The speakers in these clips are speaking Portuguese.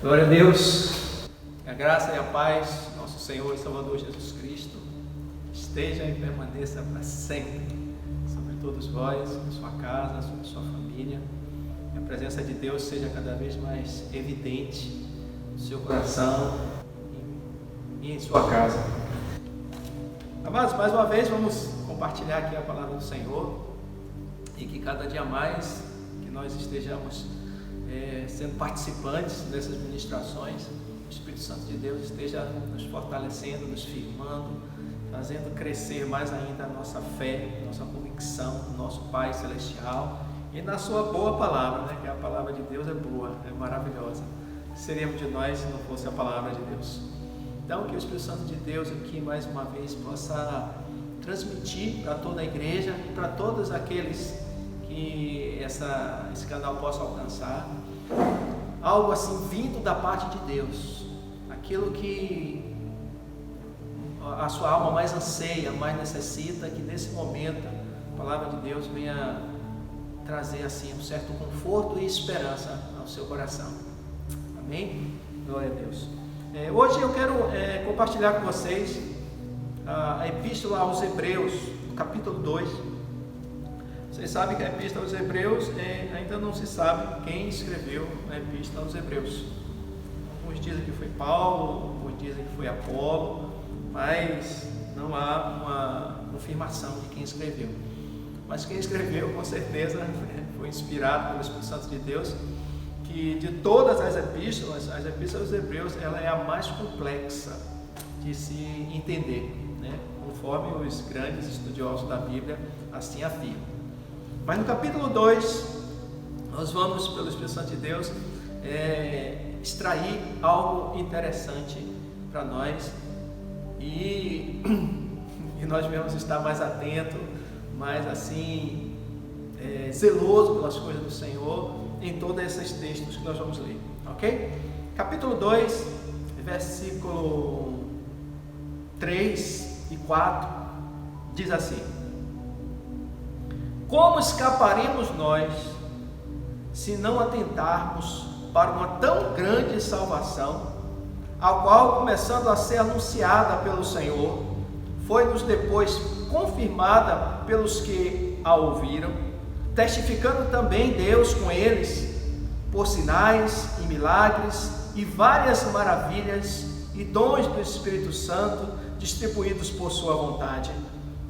Glória a Deus, a graça e a paz do nosso Senhor e Salvador Jesus Cristo esteja e permaneça para sempre sobre todos vós, na sua casa, sobre sua família. Que a presença de Deus seja cada vez mais evidente no seu coração e em sua casa. Amados, mais uma vez vamos compartilhar aqui a palavra do Senhor e que cada dia mais que nós estejamos sendo participantes dessas ministrações, o Espírito Santo de Deus esteja nos fortalecendo, nos firmando, fazendo crescer mais ainda a nossa fé, nossa convicção no nosso Pai Celestial e na sua boa palavra, né? Que a palavra de Deus é boa, é maravilhosa. O que seríamos de nós se não fosse a palavra de Deus? Então, que o Espírito Santo de Deus aqui mais uma vez possa transmitir para toda a igreja e para todos aqueles que esse canal possa alcançar algo assim vindo da parte de Deus, aquilo que a sua alma mais anseia, mais necessita, que nesse momento a palavra de Deus venha trazer assim um certo conforto e esperança ao seu coração. Amém? Glória a Deus. Hoje eu quero compartilhar com vocês a Epístola aos Hebreus, capítulo 2. Vocês sabem que a Epístola aos Hebreus ainda não se sabe quem escreveu a Epístola aos Hebreus. Alguns dizem que foi Paulo, alguns dizem que foi Apolo, mas não há uma confirmação de quem escreveu. Mas quem escreveu, com certeza, foi inspirado pelo Espírito Santo de Deus, que de todas as epístolas aos Hebreus, ela é a mais complexa de se entender, né? Conforme os grandes estudiosos da Bíblia assim afirmam. Mas no capítulo 2, nós vamos, pelo Espírito Santo de Deus, extrair algo interessante para nós e nós devemos estar mais atentos, mais assim, zeloso pelas coisas do Senhor em todos esses textos que nós vamos ler, ok? Capítulo 2, versículo 3 e 4, diz assim: como escaparemos nós se não atentarmos para uma tão grande salvação, a qual, começando a ser anunciada pelo Senhor, foi-nos depois confirmada pelos que a ouviram, testificando também Deus com eles, por sinais e milagres e várias maravilhas e dons do Espírito Santo distribuídos por sua vontade.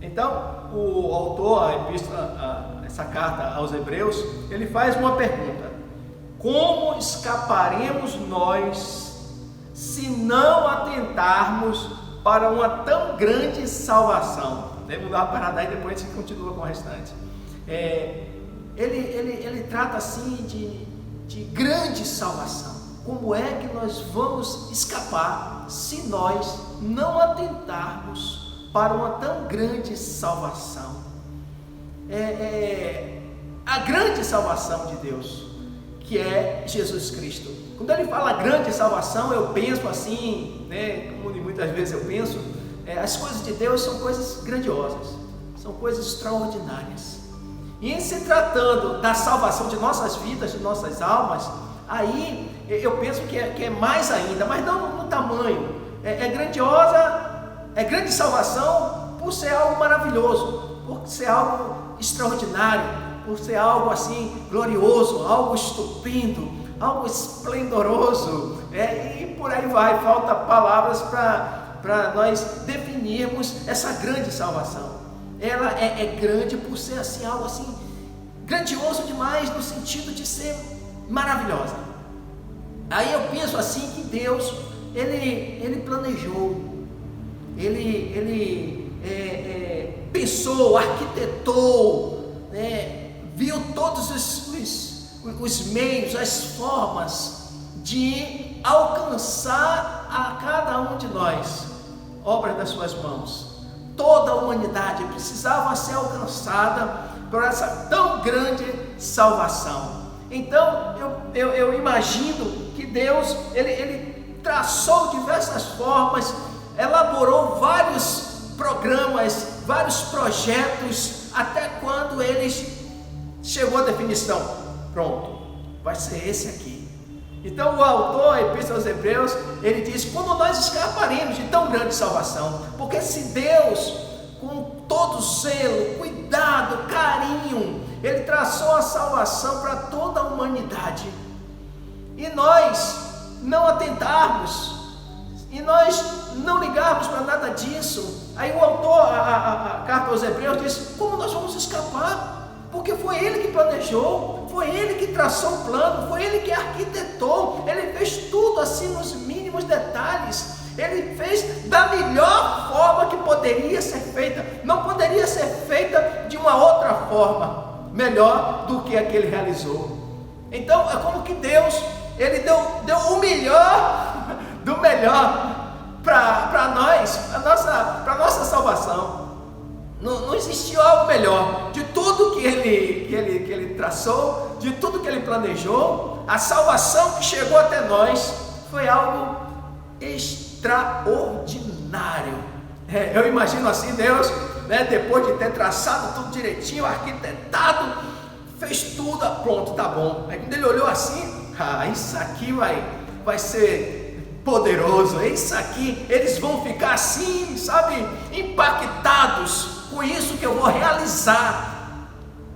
Então, o autor, essa carta aos Hebreus, ele faz uma pergunta: como escaparemos nós se não atentarmos para uma tão grande salvação? Vamos dar uma parada aí, depois a gente continua com o restante. Ele trata assim de grande salvação. Como é que nós vamos escapar se nós não atentarmos para uma tão grande salvação? A grande salvação de Deus, que é Jesus Cristo. Quando ele fala grande salvação, eu penso assim, né, como muitas vezes eu penso, as coisas de Deus são coisas grandiosas, são coisas extraordinárias. E em se tratando da salvação de nossas vidas, de nossas almas, aí eu penso que é mais ainda, mas não no tamanho. É grandiosa. É grande salvação por ser algo maravilhoso, por ser algo extraordinário, por ser algo assim glorioso, algo estupendo, algo esplendoroso, e por aí vai. Falta palavras para nós definirmos essa grande salvação. Ela é grande por ser assim, algo assim grandioso demais, no sentido de ser maravilhosa. Aí eu penso assim que Deus ele planejou, ele pensou, arquitetou, viu todos os meios, as formas de alcançar a cada um de nós, obra das suas mãos. Toda a humanidade precisava ser alcançada por essa tão grande salvação. Então eu imagino que Deus ele traçou diversas formas, elaborou vários programas, vários projetos, até quando ele chegou à definição: pronto, vai ser esse aqui. Então o autor da Epístola aos Hebreus, ele diz: como nós escaparemos de tão grande salvação? Porque se Deus, com todo zelo, cuidado, carinho, Ele traçou a salvação para toda a humanidade, e nós não atentarmos, e nós não ligarmos para nada disso, aí o autor, a carta aos Hebreus diz: como nós vamos escapar? Porque foi Ele que planejou, foi Ele que traçou o plano, foi Ele que arquitetou, Ele fez tudo assim nos mínimos detalhes, Ele fez da melhor forma que poderia ser feita, não poderia ser feita de uma outra forma melhor do que a que Ele realizou. Então é como que Deus, Ele deu o melhor do melhor para nós, para nossa salvação. Não existiu algo melhor. De tudo que ele traçou, de tudo que Ele planejou, a salvação que chegou até nós foi algo extraordinário. Eu imagino assim, Deus, depois de ter traçado tudo direitinho, arquitetado, fez tudo, pronto, tá bom. Aí quando Ele olhou assim, isso aqui vai ser poderoso, isso aqui, eles vão ficar assim, sabe, impactados com isso que eu vou realizar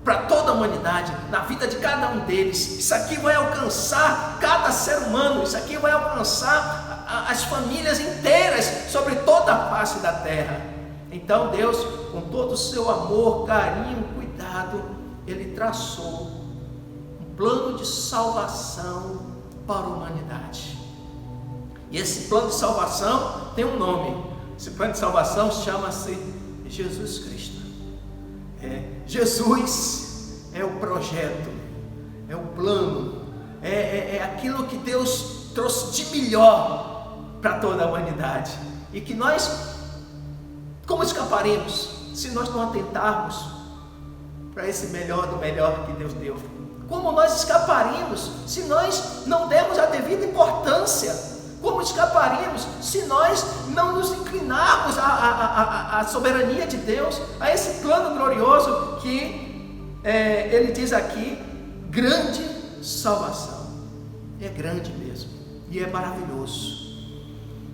para toda a humanidade, na vida de cada um deles. Isso aqui vai alcançar cada ser humano, isso aqui vai alcançar as famílias inteiras sobre toda a face da terra. Então Deus, com todo o seu amor, carinho, cuidado, Ele traçou um plano de salvação para a humanidade. E esse plano de salvação tem um nome. Esse plano de salvação chama-se Jesus Cristo. Jesus é o projeto, é o plano, é aquilo que Deus trouxe de melhor para toda a humanidade. E que nós, como escaparemos se nós não atentarmos para esse melhor do melhor que Deus deu? Como nós escaparemos se nós não dermos a devida importância? Como escaparemos se nós não nos inclinarmos à soberania de Deus, a esse plano glorioso que Ele diz aqui, grande salvação? É grande mesmo, e é maravilhoso.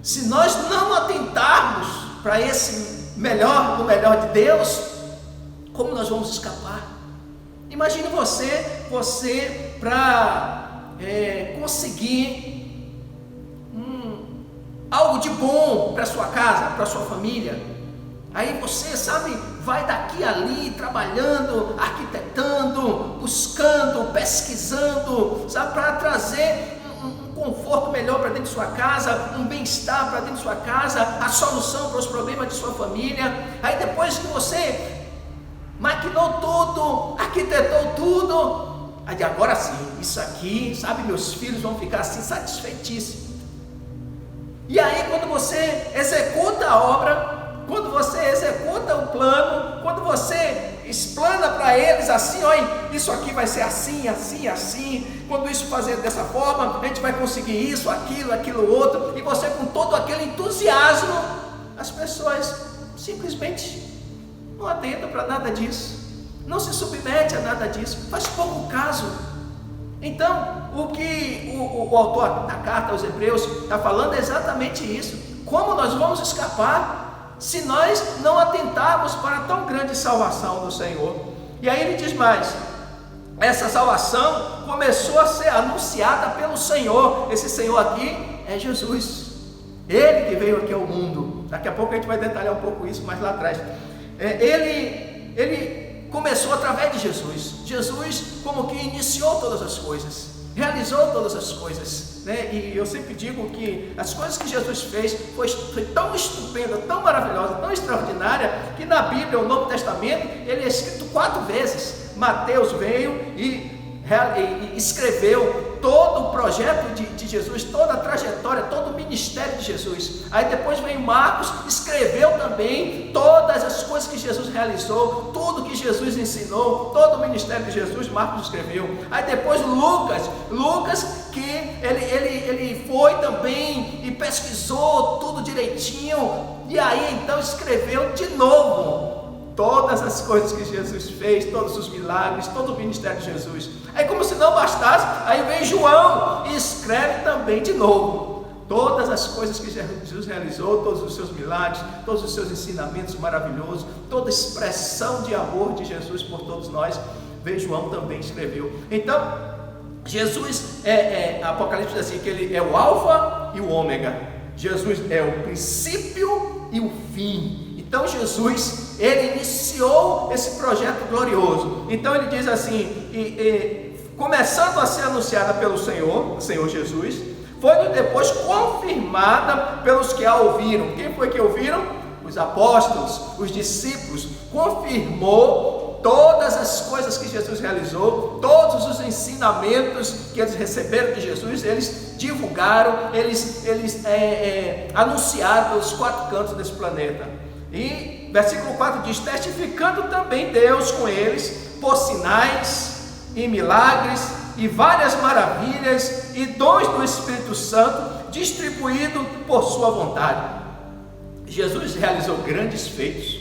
Se nós não atentarmos para esse melhor do melhor de Deus, como nós vamos escapar? Imagine você para conseguir algo de bom para sua casa, para sua família. Aí você, sabe, vai daqui a ali, trabalhando, arquitetando, buscando, pesquisando, sabe, para trazer um conforto melhor para dentro de sua casa, um bem-estar para dentro de sua casa, a solução para os problemas de sua família. Aí depois que você maquinou tudo, arquitetou tudo, aí agora sim, isso aqui, sabe, meus filhos vão ficar assim satisfeitíssimos. E aí quando você executa a obra, quando você executa o plano, quando você explana para eles assim, olha, isso aqui vai ser assim, assim, assim, quando isso fazer dessa forma, a gente vai conseguir isso, aquilo outro, e você com todo aquele entusiasmo, as pessoas simplesmente não atentam para nada disso, não se submete a nada disso, faz pouco caso. Então, o que o autor da carta aos Hebreus está falando é exatamente isso. Como nós vamos escapar se nós não atentarmos para a tão grande salvação do Senhor? E aí ele diz mais: essa salvação começou a ser anunciada pelo Senhor. Esse Senhor aqui é Jesus, Ele que veio aqui ao mundo. Daqui a pouco a gente vai detalhar um pouco isso mais lá atrás. Ele começou através de Jesus. Jesus como que iniciou todas as coisas, realizou todas as coisas, né? E eu sempre digo que as coisas que Jesus fez foi tão estupenda, tão maravilhosa, tão extraordinária, que na Bíblia, o Novo Testamento, ele é escrito 4 vezes. Mateus veio e escreveu todo o projeto de Jesus, toda a trajetória, todo o ministério de Jesus. Aí depois veio Marcos, escreveu também todas as coisas que Jesus realizou, tudo que Jesus ensinou, todo o ministério de Jesus, Marcos escreveu. Aí depois Lucas que ele foi também e pesquisou tudo direitinho, e aí então escreveu de novo todas as coisas que Jesus fez, todos os milagres, todo o ministério de Jesus. Aí, como se não bastasse, aí vem João e escreve também de novo todas as coisas que Jesus realizou, todos os seus milagres, todos os seus ensinamentos maravilhosos, toda a expressão de amor de Jesus por todos nós. Vem João também escreveu. Então, Jesus Apocalipse diz assim, que ele é o alfa e o ômega. Jesus é o princípio e o fim. Então Jesus, ele iniciou esse projeto glorioso. Então ele diz assim, começando a ser anunciada pelo Senhor Jesus, foi depois confirmada pelos que a ouviram. Quem foi que ouviram? Os apóstolos, os discípulos. Confirmou todas as coisas que Jesus realizou, todos os ensinamentos que eles receberam de Jesus, eles divulgaram, eles anunciaram pelos 4 cantos desse planeta. E versículo 4 diz, testificando também Deus com eles, por sinais e milagres, e várias maravilhas, e dons do Espírito Santo, distribuído por sua vontade. Jesus realizou grandes feitos,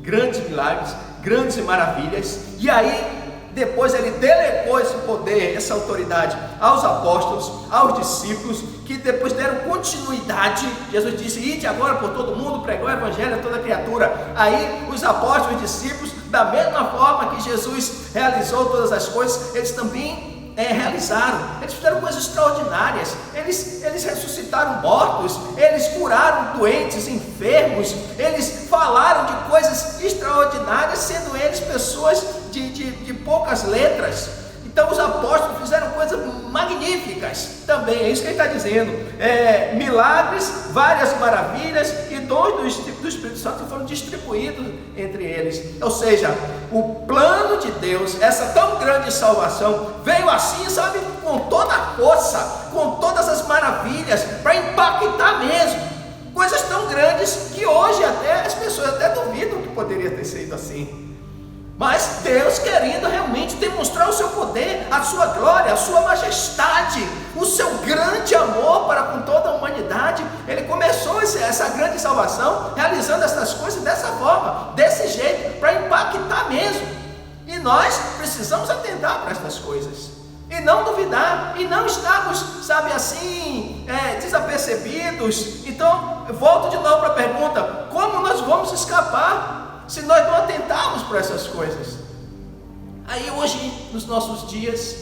grandes milagres, grandes maravilhas, e aí depois ele delegou esse poder, essa autoridade aos apóstolos, aos discípulos, que depois deram continuidade. Jesus disse, ide agora por todo mundo, pregou o evangelho a toda criatura. Aí os apóstolos e discípulos, da mesma forma que Jesus realizou todas as coisas, eles também realizaram. Eles fizeram coisas extraordinárias. Eles ressuscitaram mortos, eles curaram doentes, enfermos, eles falaram de coisas extraordinárias, sendo eles pessoas de poucas letras. Então os apóstolos fizeram coisas magníficas também, é isso que ele está dizendo, milagres, várias maravilhas e dons do Espírito Santo foram distribuídos entre eles. Ou seja, o plano de Deus, essa tão grande salvação, veio assim, sabe, com toda a força, com todas as maravilhas, para impactar mesmo, coisas tão grandes que hoje até as pessoas até duvidam que poderia ter sido assim. Mas Deus querendo realmente demonstrar o seu poder, a sua glória, a sua majestade, o seu grande amor para com toda a humanidade, Ele começou essa grande salvação, realizando essas coisas dessa forma, desse jeito, para impactar mesmo. E nós precisamos atentar para essas coisas, e não duvidar, e não estarmos, sabe assim, desapercebidos. Então, eu volto de novo para a pergunta, como nós vamos escapar se nós não atentarmos para essas coisas? Aí hoje, nos nossos dias,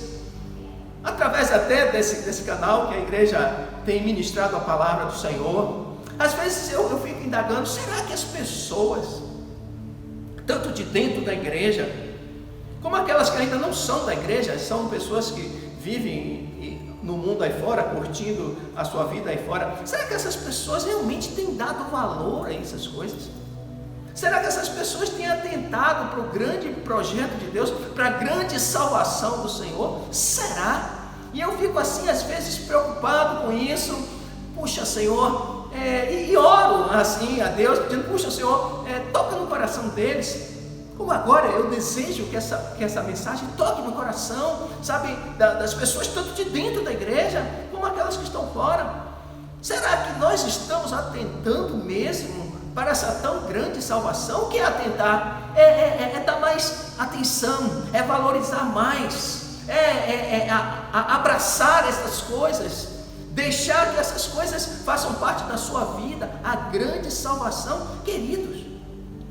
através até desse canal que a igreja tem ministrado a palavra do Senhor, às vezes eu fico indagando, será que as pessoas, tanto de dentro da igreja, como aquelas que ainda não são da igreja, são pessoas que vivem no mundo aí fora, curtindo a sua vida aí fora, será que essas pessoas realmente têm dado valor a essas coisas? Será que essas pessoas têm atentado para o grande projeto de Deus, para a grande salvação do Senhor? Será? E eu fico assim, às vezes, preocupado com isso. Puxa, Senhor, e oro assim a Deus, pedindo, puxa, Senhor, toca no coração deles. Como agora eu desejo que essa mensagem toque no coração, sabe, das pessoas tanto de dentro da igreja, como aquelas que estão fora. Será que nós estamos atentando mesmo para essa tão grande salvação? O que é atentar? É dar mais atenção, é valorizar mais, abraçar essas coisas, deixar que essas coisas façam parte da sua vida. A grande salvação, queridos,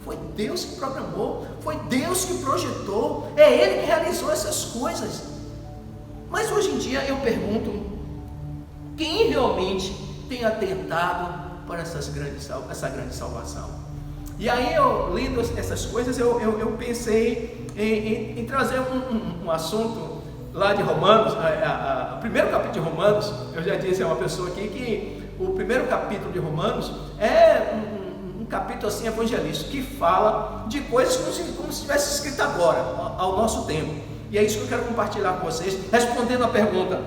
foi Deus que programou, foi Deus que projetou, é Ele que realizou essas coisas. Mas hoje em dia eu pergunto, quem realmente tem atentado para essa grande salvação? E aí eu lendo essas coisas, eu pensei em trazer um assunto lá de Romanos, o primeiro capítulo de Romanos. Eu já disse a uma pessoa aqui que o primeiro capítulo de Romanos é um capítulo assim evangelístico, que fala de coisas como se tivesse escrito agora, ao nosso tempo. E é isso que eu quero compartilhar com vocês, respondendo a pergunta: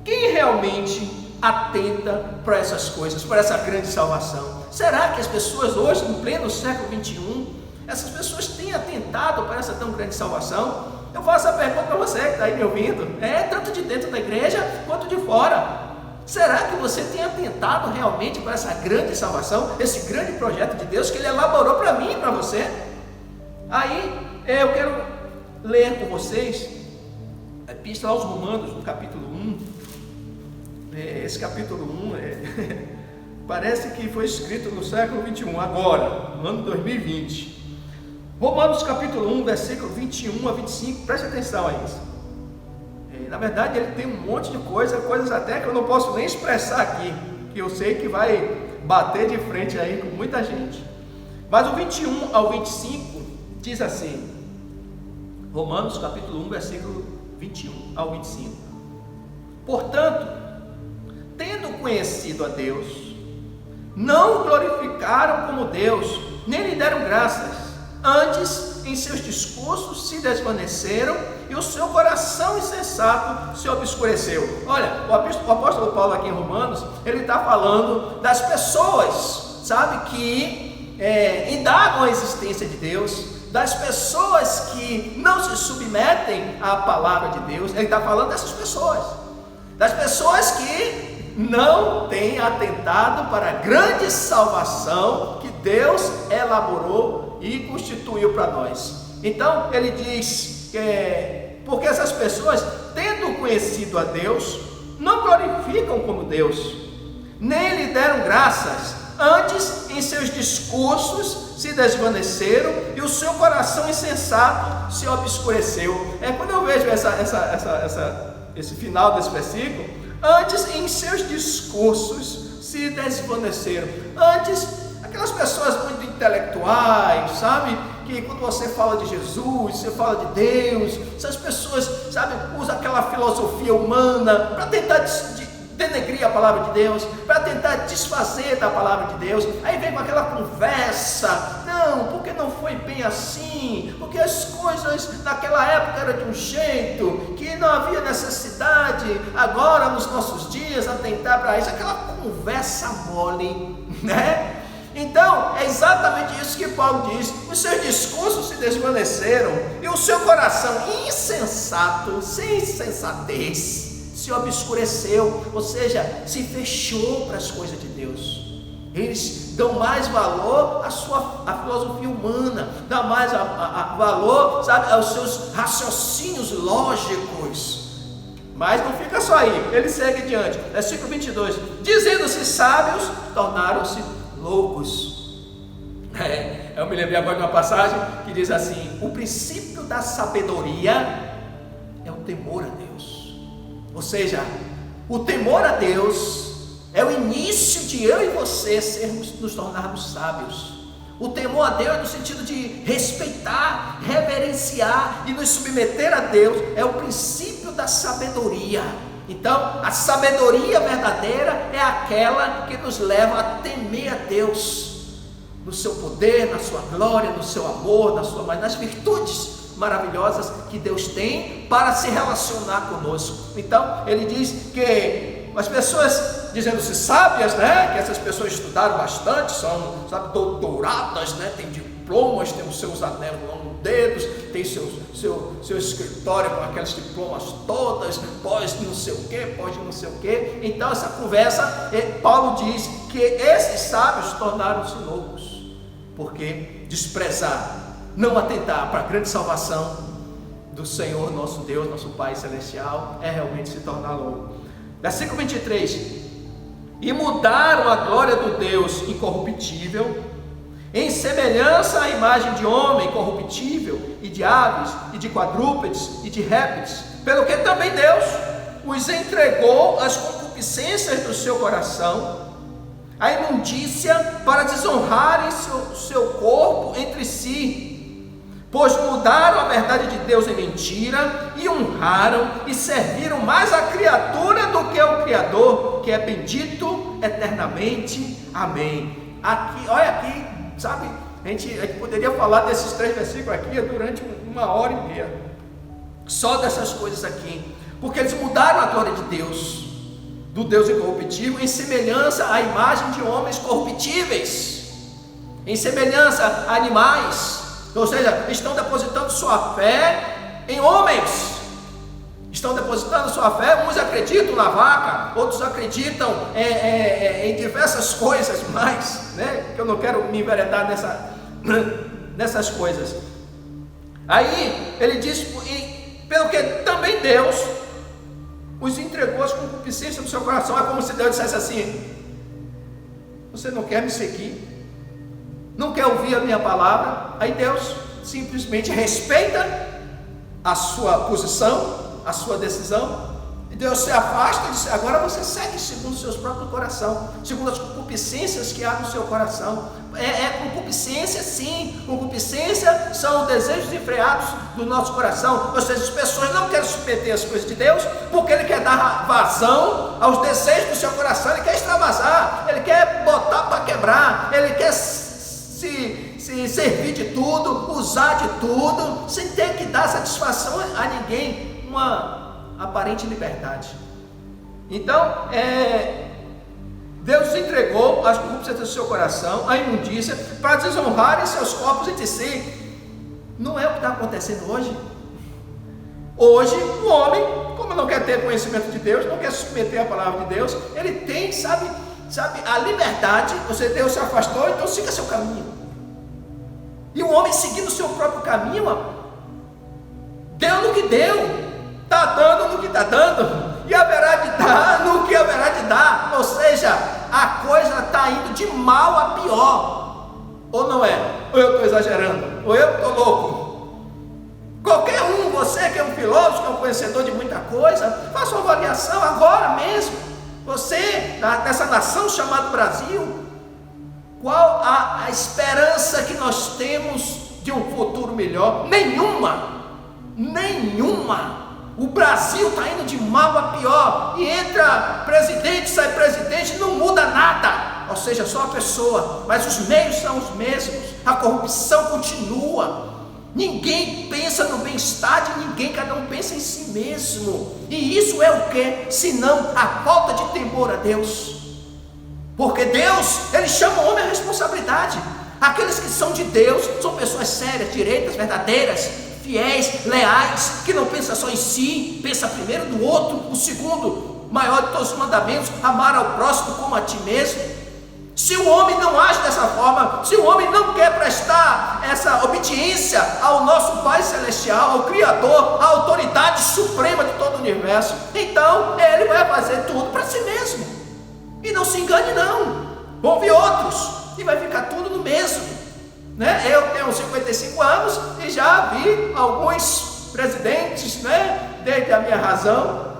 quem realmente atenta para essas coisas, para essa grande salvação? Será que as pessoas hoje, no pleno século 21, essas pessoas têm atentado para essa tão grande salvação? Eu faço a pergunta para você que está aí me ouvindo, tanto de dentro da igreja quanto de fora. Será que você tem atentado realmente para essa grande salvação, esse grande projeto de Deus que Ele elaborou para mim e para você? Aí eu quero ler com vocês a Epístola aos Romanos, no capítulo 1. Esse capítulo 1 parece que foi escrito no século 21, agora, no ano 2020. Romanos capítulo 1, versículo 21 a 25, preste atenção a isso. Na verdade ele tem um monte de coisas até que eu não posso nem expressar aqui, que eu sei que vai bater de frente aí com muita gente. Mas o 21 ao 25 diz assim, Romanos capítulo 1, versículo 21 ao 25. Portanto, tendo conhecido a Deus, não o glorificaram como Deus, nem lhe deram graças. Antes, em seus discursos se desvaneceram e o seu coração insensato se obscureceu. Olha, o apóstolo Paulo aqui em Romanos, ele está falando das pessoas, sabe, que indagam a existência de Deus, das pessoas que não se submetem à palavra de Deus. Ele está falando dessas pessoas, das pessoas que não têm atentado para a grande salvação que Deus elaborou e constituiu para nós. Então ele diz porque essas pessoas, tendo conhecido a Deus, não glorificam como Deus, nem lhe deram graças. Antes, em seus discursos se desvaneceram e o seu coração insensato se obscureceu. Quando eu vejo esse final desse versículo, antes em seus discursos se desvaneceram. Antes, aquelas pessoas muito intelectuais, sabe, que quando você fala de Jesus, você fala de Deus, essas pessoas, sabe, usam aquela filosofia humana para tentar denegrir a palavra de Deus, para tentar desfazer da palavra de Deus. Aí vem com aquela conversa, não, porque não foi bem assim, porque as coisas naquela época eram de um jeito, que não havia necessidade agora nos nossos dias atentar para isso, aquela conversa mole, né? Então, é exatamente isso que Paulo diz, os seus discursos se desvaneceram e o seu coração insensato, sem sensatez, se obscureceu, ou seja, se fechou para as coisas de Deus. Eles dão mais valor à filosofia humana, dão mais valor, sabe, aos seus raciocínios lógicos. Mas não fica só aí, ele segue adiante, versículo 22, dizendo-se sábios, tornaram-se loucos. Eu me lembrei agora de uma passagem que diz assim, o princípio da sabedoria é o temor a Deus. Ou seja, o temor a Deus é o início de eu e você nos tornarmos sábios. O temor a Deus no sentido de respeitar, reverenciar e nos submeter a Deus é o princípio da sabedoria. Então, a sabedoria verdadeira é aquela que nos leva a temer a Deus, no seu poder, na sua glória, no seu amor, nas virtudes maravilhosas que Deus tem para se relacionar conosco. Então ele diz que as pessoas dizendo-se sábias, né, que essas pessoas estudaram bastante, são, sabe, doutoradas, né, tem diplomas, tem os seus anéis nos dedos, tem seu escritório com aqueles diplomas todas, pós não sei o que, pós não sei o que. Então essa conversa, Paulo diz que esses sábios tornaram-se loucos, porque desprezar, não atentar para a grande salvação do Senhor nosso Deus, nosso Pai Celestial, é realmente se tornar louco. Versículo 23, e mudaram a glória do Deus incorruptível, em semelhança à imagem de homem corruptível, e de aves, e de quadrúpedes, e de répteis, pelo que também Deus os entregou às concupiscências do seu coração, a imundícia, para desonrarem seu corpo entre si, pois mudaram a verdade de Deus em mentira, e honraram e serviram mais a criatura do que o Criador, que é bendito eternamente. Amém. Aqui, olha aqui, sabe, a gente poderia falar desses 3 versículos aqui durante 1h30, só dessas coisas aqui, porque eles mudaram a glória de Deus, do Deus incorruptível, em semelhança à imagem de homens corruptíveis, em semelhança a animais. Ou seja, estão depositando sua fé em homens, estão depositando sua fé, uns acreditam na vaca, outros acreditam em diversas coisas mais, né? Que eu não quero me enveredar nessas coisas, Aí ele diz, pelo que também Deus os entregou às concupiscências do seu coração. É como se Deus dissesse assim: você não quer me seguir, não quer ouvir a minha palavra. Aí Deus simplesmente respeita a sua posição, a sua decisão, e Deus se afasta e diz: agora você segue segundo o seu próprio coração, segundo as concupiscências que há no seu coração. Concupiscência, sim, concupiscência são os desejos enfreados do nosso coração. Ou seja, as pessoas não querem submeter as coisas de Deus, porque Ele quer dar vazão aos desejos do seu coração. Ele quer extravasar, Ele quer botar para quebrar, Ele quer se servir de tudo, usar de tudo, sem ter que dar satisfação a ninguém, uma aparente liberdade. Então, Deus entregou as concupiscências do seu coração, a imundícia, para desonrarem seus corpos entre si. Não é o que está acontecendo hoje. Hoje, o homem, como não quer ter conhecimento de Deus, não quer submeter a palavra de Deus, ele tem, sabe, a liberdade. Deus se afastou, então siga seu caminho. E o homem seguindo o seu próprio caminho, deu no que deu, está dando no que está dando, e haverá de dar no que haverá de dar. Ou seja, a coisa está indo de mal a pior. Ou não é? Ou eu estou exagerando? Ou eu estou louco? Qualquer um, você que é um filósofo, que é um conhecedor de muita coisa, faça uma avaliação agora mesmo. Você, nessa nação chamada Brasil, qual a esperança que nós temos de um futuro melhor? Nenhuma. O Brasil está indo de mal a pior, e entra presidente, sai presidente, não muda nada. Ou seja, só a pessoa, mas os meios são os mesmos, a corrupção continua. Ninguém pensa no bem-estar de ninguém, cada um pensa em si mesmo. E isso é o que? Senão a falta de temor a Deus. Porque Deus, Ele chama o homem à responsabilidade. Aqueles que são de Deus são pessoas sérias, direitas, verdadeiras, fiéis, leais, que não pensa só em si, pensa primeiro no outro. O segundo, maior de todos os mandamentos, amar ao próximo como a ti mesmo. Se o homem não age dessa forma, se o homem não quer prestar essa obediência ao nosso Pai Celestial, ao Criador, à autoridade suprema de todo o universo, então ele vai fazer tudo para si mesmo. E não se engane não, ouve outros, e vai ficar tudo no mesmo, né? Eu tenho 55 anos e já vi alguns presidentes, né, desde a minha razão,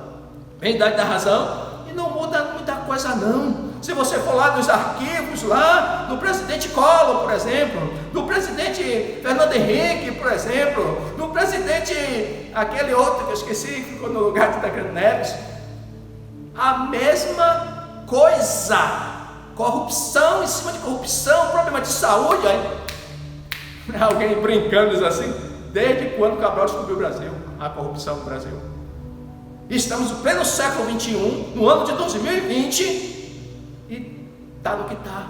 a idade da razão, e não muda muita coisa não. Se você for lá nos arquivos, lá do presidente Collor, por exemplo, do presidente Fernando Henrique, por exemplo, do presidente, aquele outro que eu esqueci, que ficou no lugar de Tancredo Neves, a mesma coisa, corrupção em cima de corrupção, problema de saúde. Aí, alguém brincando diz assim: desde quando Cabral descobriu o Brasil, a corrupção no Brasil? Estamos no pleno século XXI, no ano de 2020, e está no que está.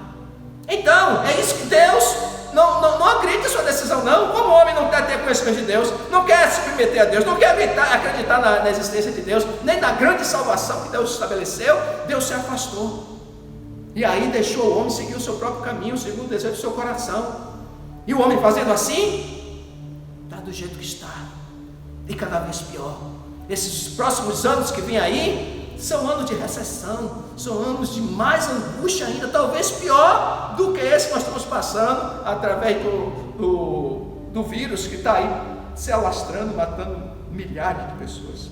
Então, é isso que Deus não acredita em sua decisão não. Como o homem não quer ter conhecimento de Deus, não quer se submeter a Deus, não quer acreditar na existência de Deus, nem na grande salvação que Deus estabeleceu, Deus se afastou. E aí deixou o homem seguir o seu próprio caminho, segundo o desejo do seu coração. E o homem fazendo assim, está do jeito que está, e cada vez pior. Esses próximos anos que vêm aí são anos de recessão, são anos de mais angústia ainda, talvez pior do que esse que nós estamos passando através do vírus que está aí se alastrando, matando milhares de pessoas.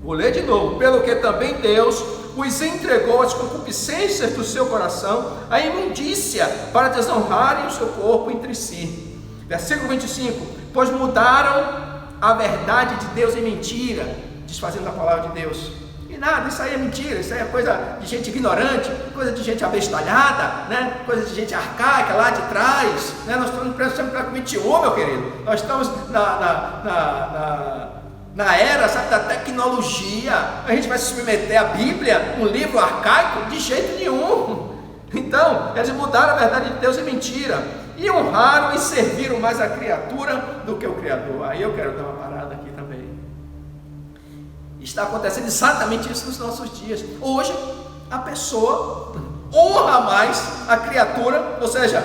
Vou ler de novo: pelo que também Deus os entregou às concupiscências do seu coração, a imundícia, para desonrarem o seu corpo entre si. Versículo 25: pois mudaram a verdade de Deus em mentira, desfazendo a palavra de Deus. E nada, isso aí é mentira, isso aí é coisa de gente ignorante, coisa de gente abestalhada, né? Coisa de gente arcaica lá de trás, né? Nós estamos no século XXI, meu querido. Nós estamos na era, sabe, da tecnologia. A gente vai se submeter à Bíblia, um livro arcaico? De jeito nenhum. Então, eles mudaram a verdade de Deus em mentira, e honraram e serviram mais a criatura do que o Criador. Aí eu quero dar uma parada aqui também. Está acontecendo exatamente isso nos nossos dias. Hoje, a pessoa honra mais a criatura, ou seja,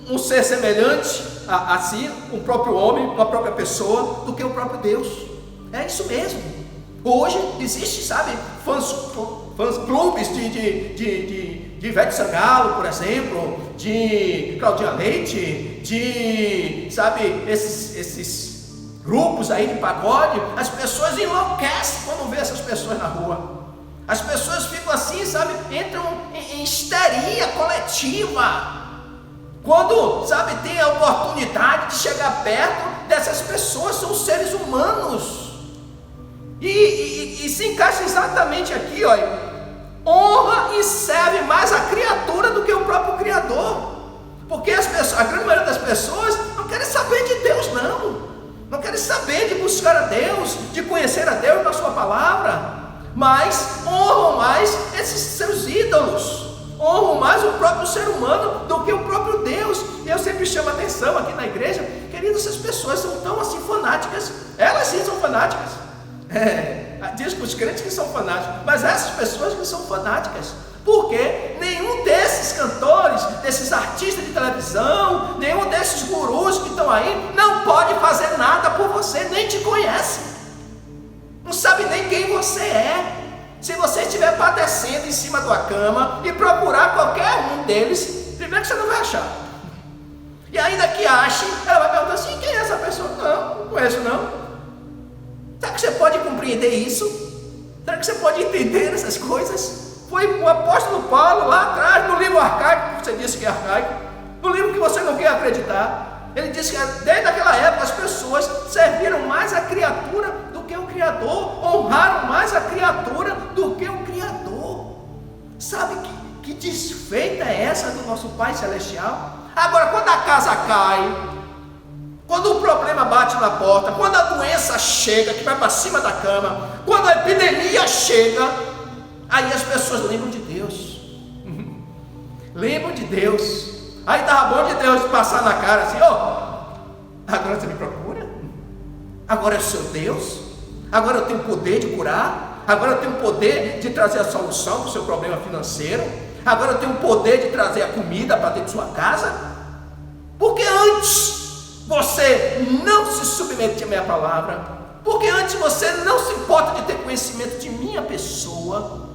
um ser semelhante a si, um próprio homem, uma própria pessoa, do que o próprio Deus. É isso mesmo. Hoje existe, sabe, fãs clubes de Ivete Sangalo, por exemplo, de Claudinha Leite, de, sabe, esses grupos aí de pagode. As pessoas enlouquecem quando vê essas pessoas na rua. As pessoas ficam assim, sabe, entram em histeria coletiva quando, sabe, tem a oportunidade de chegar perto dessas pessoas. São seres humanos e se encaixa exatamente aqui, olha: honra e serve mais a criatura do que o próprio Criador. Porque as pessoas, a grande maioria das pessoas não querem saber de Deus, não querem saber de buscar a Deus, de conhecer a Deus na sua palavra, mas honram mais esses seus ídolos, honram mais o próprio ser humano do que o próprio Deus. E eu sempre chamo a atenção aqui na igreja, queridos, essas pessoas são tão assim fanáticas. Elas sim são fanáticas. Diz que os crentes que são fanáticos, mas essas pessoas que são fanáticas, porque nenhum desses cantores, desses artistas de televisão, nenhum desses gurus que estão aí, não pode fazer nada por você, nem te conhece, não sabe nem quem você é. Se você estiver padecendo em cima da cama e procurar qualquer um deles, primeiro que você não vai achar, e ainda que ache, ela vai perguntar assim: quem é essa pessoa? Não conheço não. Será que você pode compreender isso? Será que você pode entender essas coisas? Foi o apóstolo Paulo lá atrás, no livro arcaico, que você disse que é arcaico, no livro que você não quer acreditar, ele disse que desde aquela época as pessoas serviram mais a criatura do que o Criador, honraram mais a criatura do que o Criador. Sabe que desfeita é essa do nosso Pai Celestial? Agora, quando a casa cai, quando o problema bate na porta, quando a doença chega, que vai para cima da cama, quando a epidemia chega, aí as pessoas lembram de Deus. Lembram de Deus. Aí estava bom de Deus passar na cara assim: agora você me procura? Agora é o seu Deus? Agora eu tenho poder de curar? Agora eu tenho poder de trazer a solução para o seu problema financeiro? Agora eu tenho poder de trazer a comida para dentro de sua casa? Porque antes você não se submete à minha palavra, porque antes você não se importa de ter conhecimento de minha pessoa.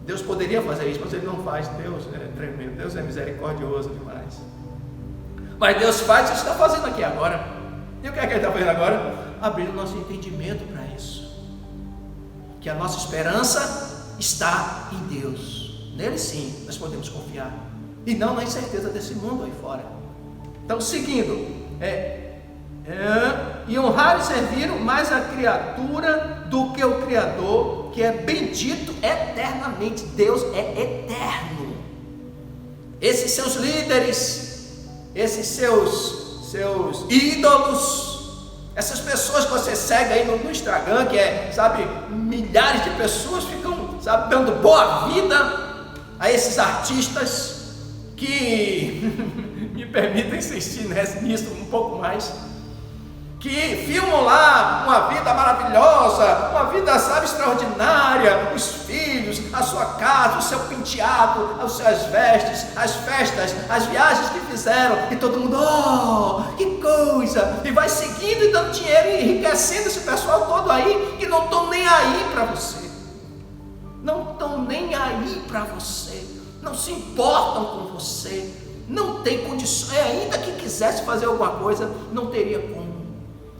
Deus poderia fazer isso, mas Ele não faz. Deus é tremendo, Deus é misericordioso demais. Mas Deus faz, Ele está fazendo aqui agora. E o que é que Ele está fazendo agora? Abrindo o nosso entendimento para isso, que a nossa esperança está em Deus. Nele sim nós podemos confiar, e não na incerteza desse mundo aí fora. Então, seguindo, e honrar e servir mais a criatura do que o Criador, que é bendito eternamente. Deus é eterno. Esses seus líderes, esses seus ídolos, essas pessoas que você segue aí no Instagram, que sabe, milhares de pessoas ficam, sabe, dando boa vida a esses artistas que me permitem insistir nisso um pouco mais, que filmam lá uma vida maravilhosa, uma vida, sabe, extraordinária, os filhos, a sua casa, o seu penteado, as suas vestes, as festas, as viagens que fizeram, e todo mundo: que coisa, e vai seguindo e dando dinheiro e enriquecendo esse pessoal todo aí, que não estão nem aí para você, não estão nem aí para você, não se importam com você, não tem condições, ainda que quisesse fazer alguma coisa, não teria como.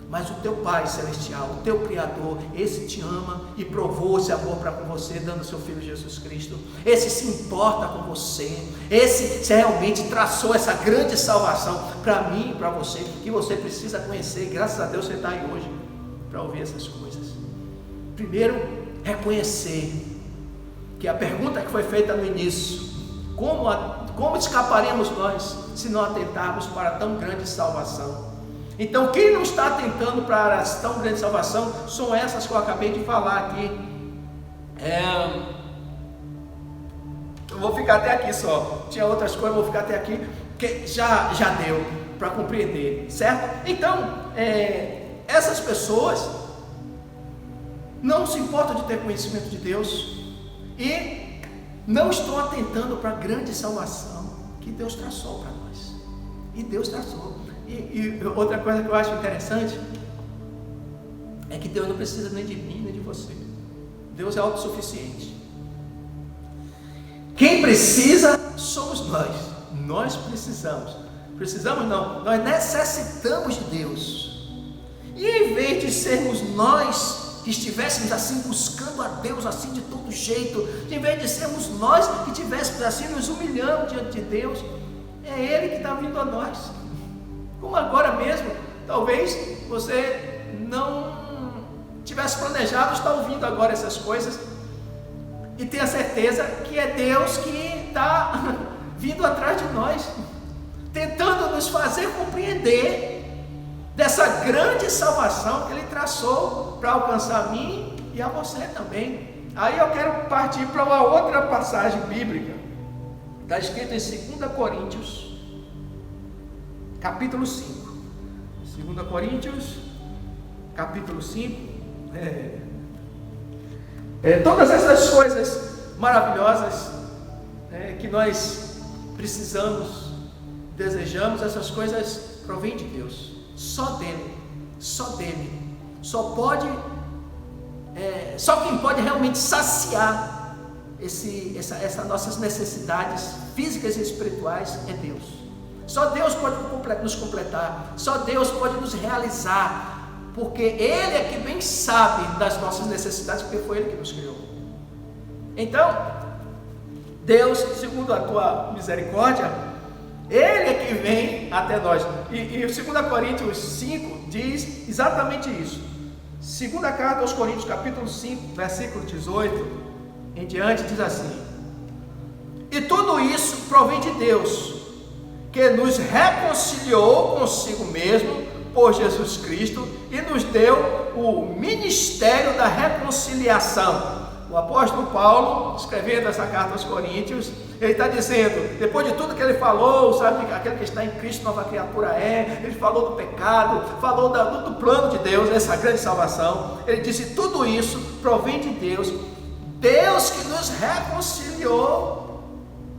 Mas o teu Pai Celestial, o teu Criador, esse te ama e provou esse amor para com você, dando seu Filho Jesus Cristo. Esse se importa com você, esse realmente traçou essa grande salvação para mim e para você, que você precisa conhecer. Graças a Deus você está aí hoje para ouvir essas coisas. Primeiro, reconhecer que a pergunta que foi feita no início: como escaparemos nós se não atentarmos para tão grande salvação? Então, quem não está atentando para tão grande salvação são essas que eu acabei de falar aqui. Eu vou ficar até aqui só. Tinha outras coisas, vou ficar até aqui, que já deu para compreender, certo? Então, essas pessoas não se importam de ter conhecimento de Deus e não estão atentando para a grande salvação que Deus traçou para nós. E Deus traçou. E outra coisa que eu acho interessante é que Deus não precisa nem de mim, nem de você. Deus é autossuficiente. Quem precisa somos nós. Nós precisamos. Precisamos não, nós necessitamos de Deus. E em vez de sermos nós que estivéssemos assim buscando a Deus assim de todo jeito, em vez de sermos nós que estivéssemos assim nos humilhando diante de Deus, é Ele que está vindo a nós. Como agora mesmo, talvez você não tivesse planejado estar ouvindo agora essas coisas, e tenha certeza que é Deus que está vindo atrás de nós, tentando nos fazer compreender dessa grande salvação que Ele traçou para alcançar a mim e a você também. Aí eu quero partir para uma outra passagem bíblica, está escrito em 2 Coríntios, capítulo 5. 2 Coríntios, capítulo 5. Todas essas coisas maravilhosas que nós precisamos, desejamos, essas coisas provêm de Deus, só dele, só quem pode realmente saciar essas nossas necessidades físicas e espirituais é Deus. Só Deus pode nos completar, só Deus pode nos realizar, porque Ele é que bem sabe das nossas necessidades, porque foi Ele que nos criou. Então, Deus, segundo a tua misericórdia, Ele é que vem até nós. E o 2 Coríntios 5 diz exatamente isso. Segunda carta aos Coríntios, capítulo 5, versículo 18 em diante, diz assim: e tudo isso provém de Deus, que nos reconciliou consigo mesmo por Jesus Cristo e nos deu o ministério da reconciliação. O apóstolo Paulo, escrevendo essa carta aos Coríntios, ele está dizendo, depois de tudo que ele falou, sabe, aquele que está em Cristo, nova criatura é, ele falou do pecado, falou do plano de Deus, essa grande salvação, ele disse, tudo isso provém de Deus, Deus que nos reconciliou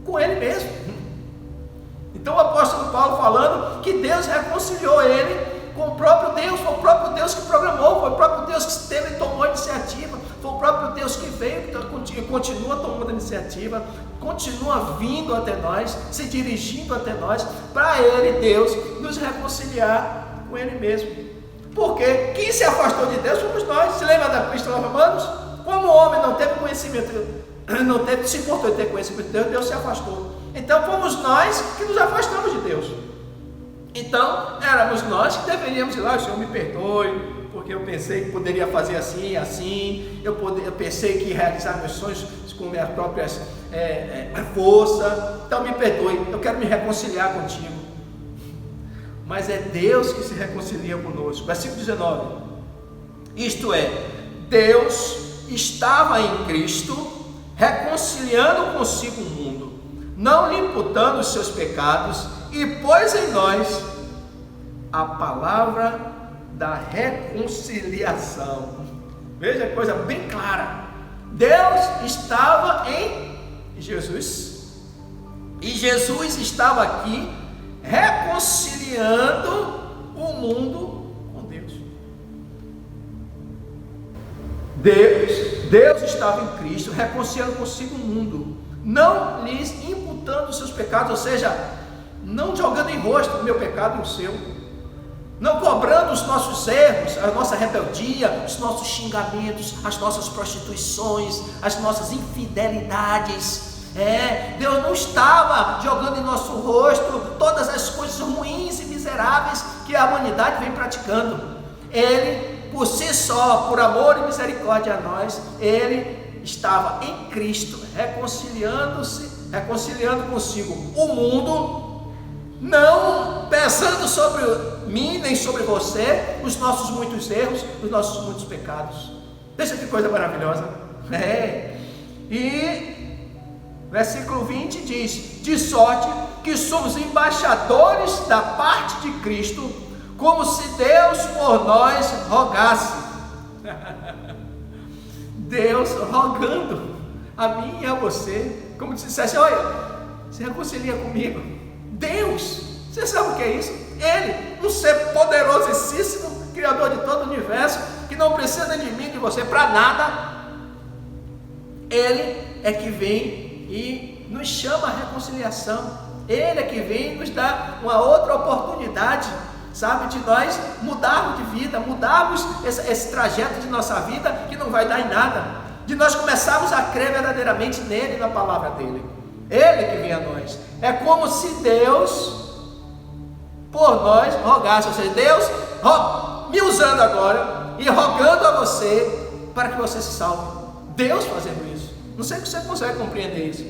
com Ele mesmo. Então o apóstolo Paulo falando que Deus reconciliou ele com o próprio Deus, foi o próprio Deus que programou, foi o próprio Deus que teve e tomou a iniciativa, foi o próprio Deus que veio e continua tomando a iniciativa, continua vindo até nós, se dirigindo até nós, para Ele, Deus, nos reconciliar com Ele mesmo. Porque quem se afastou de Deus fomos nós. Se lembra da Epístola aos Romanos? Como o homem não teve conhecimento, se importou de ter conhecimento de Deus, Deus se afastou. Então fomos nós que nos afastamos de Deus. Então éramos nós que deveríamos ir lá, o Senhor me perdoe, porque eu pensei que poderia fazer assim, assim, eu pensei que ia realizar meus sonhos com minhas próprias força, então me perdoe, eu quero me reconciliar contigo. Mas é Deus que se reconcilia conosco. Versículo 19, isto é, Deus estava em Cristo, reconciliando consigo o mundo, não lhe imputando os seus pecados, e pôs em nós a palavra da reconciliação. Veja a coisa bem clara, Deus estava em Jesus, e Jesus estava aqui reconciliando o mundo com Deus. Deus estava em Cristo, reconciliando consigo o mundo, não lhes imputando os seus pecados, ou seja, não jogando em rosto o meu pecado e o seu, não cobrando os nossos erros, a nossa rebeldia, os nossos xingamentos, as nossas prostituições, as nossas infidelidades. Deus não estava jogando em nosso rosto todas as coisas ruins e miseráveis que a humanidade vem praticando. Ele, por si só, por amor e misericórdia a nós, Ele estava em Cristo, reconciliando consigo o mundo, não pesando sobre mim nem sobre você os nossos muitos erros, os nossos muitos pecados. Veja que coisa maravilhosa. E versículo 20 diz: de sorte que somos embaixadores da parte de Cristo, como se Deus por nós rogasse. Deus rogando a mim e a você, como se dissesse: olha, se reconcilia comigo. Deus se Você sabe o que é isso? Ele, um ser poderosíssimo, Criador de todo o universo, que não precisa de mim, de você, para nada. Ele é que vem e nos chama à reconciliação. Ele é que vem e nos dá uma outra oportunidade, sabe, de nós mudarmos de vida, mudarmos esse trajeto de nossa vida que não vai dar em nada, de nós começarmos a crer verdadeiramente nele, na palavra dele. Ele que vem a nós. É como se Deus por nós rogasse, ou seja, Deus me usando agora e rogando a você para que você se salve. Deus fazendo isso. Não sei se você consegue compreender isso.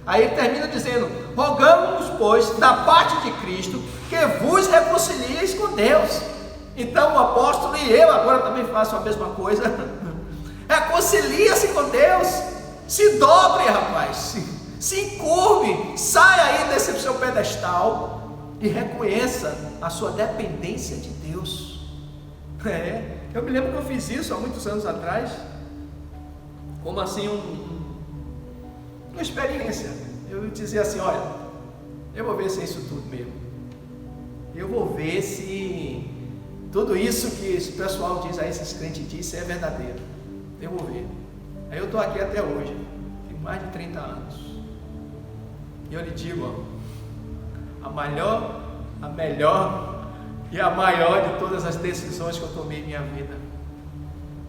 Aí ele termina dizendo: rogamos-nos, pois, da parte de Cristo, que vos reconcilieis com Deus. Então o apóstolo e eu agora também faço a mesma coisa. Reconcilia-se com Deus. Se dobre, rapaz. Se encurve. Saia aí desse seu pedestal e reconheça a sua dependência de Deus. Eu me lembro que eu fiz isso há muitos anos atrás, como assim uma experiência. Eu dizia assim: olha, eu vou ver se é isso tudo mesmo. Eu vou ver se tudo isso que esse pessoal diz aí, esses crentes dizem, é verdadeiro. Eu vou ver. Aí eu estou aqui até hoje, tem mais de 30 anos. E eu lhe digo, a melhor e a maior de todas as decisões que eu tomei em minha vida.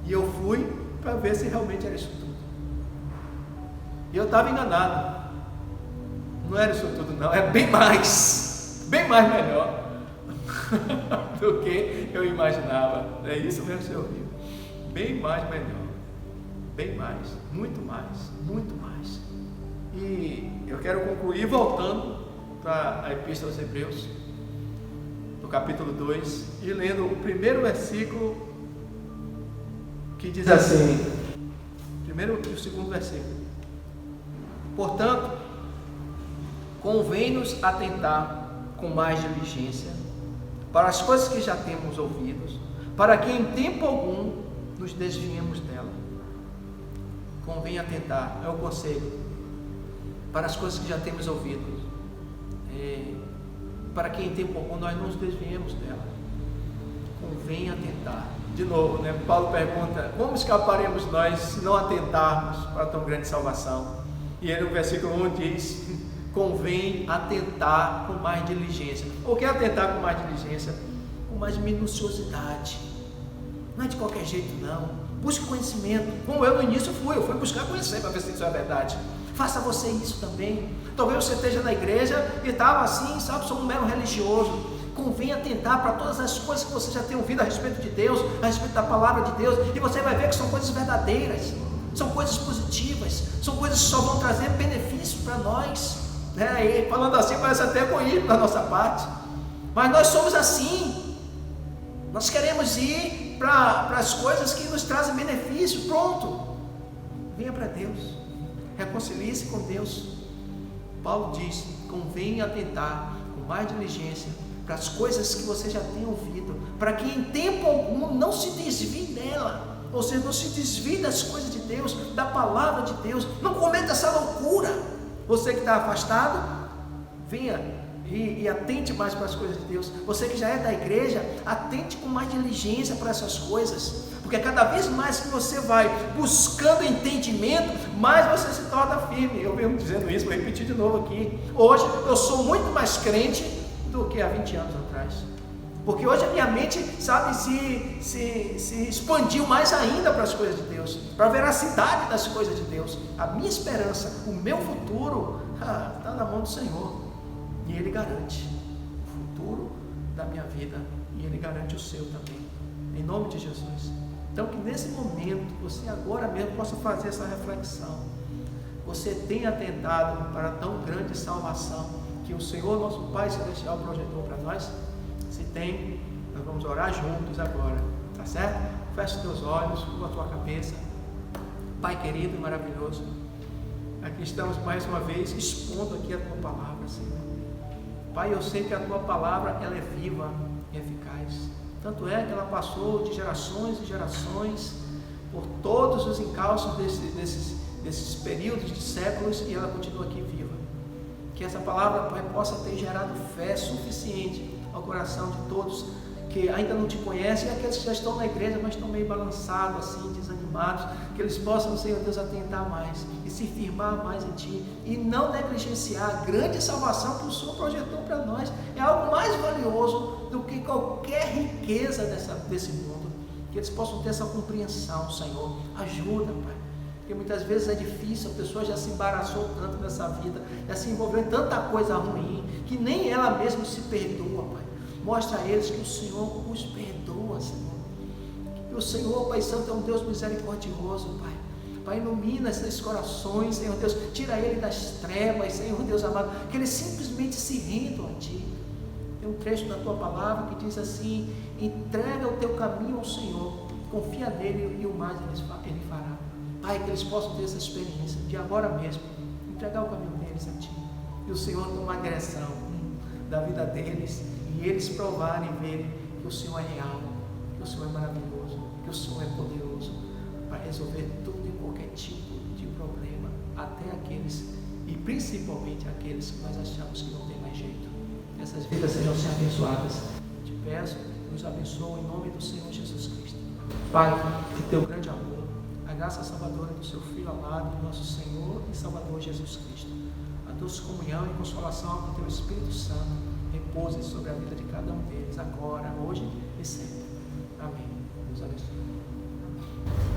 E eu fui para ver se realmente era isso tudo. E eu estava enganado. Não era isso tudo não, é bem mais melhor do que eu imaginava. É isso mesmo que você ouviu. Bem mais melhor. Bem mais, muito mais, muito mais. E eu quero concluir voltando para a Epístola aos Hebreus, no capítulo 2, e lendo o primeiro versículo, que diz assim, primeiro e o segundo versículo: portanto, convém-nos atentar com mais diligência para as coisas que já temos ouvido, para que em tempo algum nos desviemos dela. Convém atentar, é o conselho, para as coisas que já temos ouvido, para que em tempo algum nós não nos desviemos dela. Convém atentar. De novo, né? Paulo pergunta: como escaparemos nós se não atentarmos para tão grande salvação? E ele no versículo 1 diz: convém atentar com mais diligência. O que é atentar com mais diligência? Com mais minuciosidade. Não é de qualquer jeito não. Busque conhecimento, como eu no início eu fui buscar conhecer para ver se isso é verdade. Faça você isso também. Talvez você esteja na igreja e estava assim, sabe, sou um mero religioso. Convém atentar para todas as coisas que você já tem ouvido a respeito de Deus, a respeito da palavra de Deus, e você vai ver que são coisas verdadeiras, são coisas positivas, são coisas que só vão trazer benefício para nós. E falando assim parece até egoísmo da nossa parte, mas nós somos assim. Nós queremos ir para as coisas que nos trazem benefício. Pronto, venha para Deus, reconcilie-se com Deus. Paulo diz: convém atentar com mais diligência para as coisas que você já tem ouvido, para que em tempo algum não se desvie dela, ou seja, não se desvie das coisas de Deus, da palavra de Deus. Não cometa essa loucura. Você que está afastado, venha e atente mais para as coisas de Deus. Você que já é da igreja, atente com mais diligência para essas coisas, porque cada vez mais que você vai buscando entendimento, mais você se torna firme. Eu venho dizendo isso, vou repetir de novo aqui. Hoje eu sou muito mais crente do que há 20 anos atrás, porque hoje a minha mente, sabe, se expandiu mais ainda para as coisas de Deus, para a veracidade das coisas de Deus. A minha esperança, o meu futuro está na mão do Senhor. E Ele garante o futuro da minha vida, e Ele garante o seu também, em nome de Jesus. Então que nesse momento, você agora mesmo possa fazer essa reflexão. Você tem atentado para a tão grande salvação que o Senhor nosso Pai Celestial projetou para nós? Se tem, nós vamos orar juntos agora, tá certo? Feche os teus olhos, curva a tua cabeça. Pai querido e maravilhoso, aqui estamos mais uma vez expondo aqui a tua palavra, Senhor. Pai, eu sei que a tua palavra ela é viva e eficaz. Tanto é que ela passou de gerações e gerações por todos os encalços desses períodos de séculos, e ela continua aqui viva. Que essa palavra, Pai, possa ter gerado fé suficiente ao coração de todos que ainda não te conhecem e aqueles que já estão na igreja, mas estão meio balançados, assim, desanimados, que eles possam, Senhor Deus, atentar mais e se firmar mais em Ti e não negligenciar a grande salvação que o Senhor projetou para nós. É algo mais valioso do que qualquer riqueza desse mundo. Que eles possam ter essa compreensão, Senhor. Ajuda, Pai. Porque muitas vezes é difícil, a pessoa já se embaraçou tanto nessa vida, já se envolveu em tanta coisa ruim, que nem ela mesma se perdoa, Pai. Mostra a eles que o Senhor os perdoa, Senhor. Que o Senhor, Pai Santo, é um Deus misericordioso, Pai. Pai, ilumina esses corações, Senhor Deus. Tira ele das trevas, Senhor Deus amado. Que eles simplesmente se rendam a Ti. Tem um trecho da Tua palavra que diz assim: entrega o teu caminho ao Senhor, confia nele e o mais ele fará. Pai, que eles possam ter essa experiência de agora mesmo entregar o caminho deles a Ti. E o Senhor tomar a direção da vida deles. E eles provarem e verem que o Senhor é real, que o Senhor é maravilhoso, que o Senhor é poderoso para resolver tudo e qualquer tipo de problema, até aqueles, e principalmente aqueles que nós achamos que não tem mais jeito. Que essas vidas sejam abençoadas. Te peço, nos abençoe em nome do Senhor Jesus Cristo. Pai, que teu grande amor, a graça salvadora do seu Filho amado, do nosso Senhor e Salvador Jesus Cristo, a doce comunhão e consolação do teu Espírito Santo, repouse sobre a vida de cada um deles, agora, hoje e sempre. Amém. Deus abençoe.